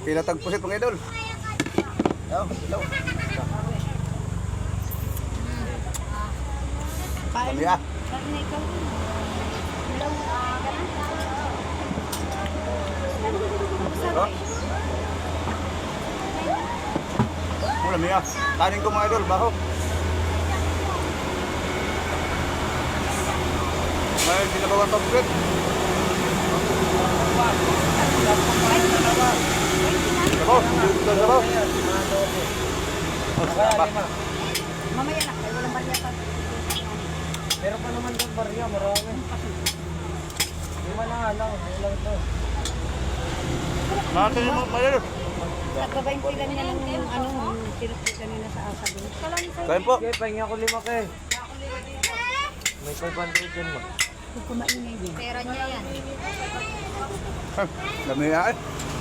Pinatag pusit mga idol. Hello, hello. Kain Kami ah. na ikaw. Oh. Mula miya. Kanin ko mga idol, baho. Ngayon, sinabawan pa pusit. Sabaw, sabaw. Mamaya na, kayo walang barya pa. Meron pa naman doon barya, marami. Lima na nga lang, ilang to. Natin yung mga idol. Nagbabayin sila niya ng sinupit kanina sa asa doon. Kain po. Okay, pahingi ako 5 kay. May 500 yun mo. Kumaingay din. Pera niya yan. Dami na eh.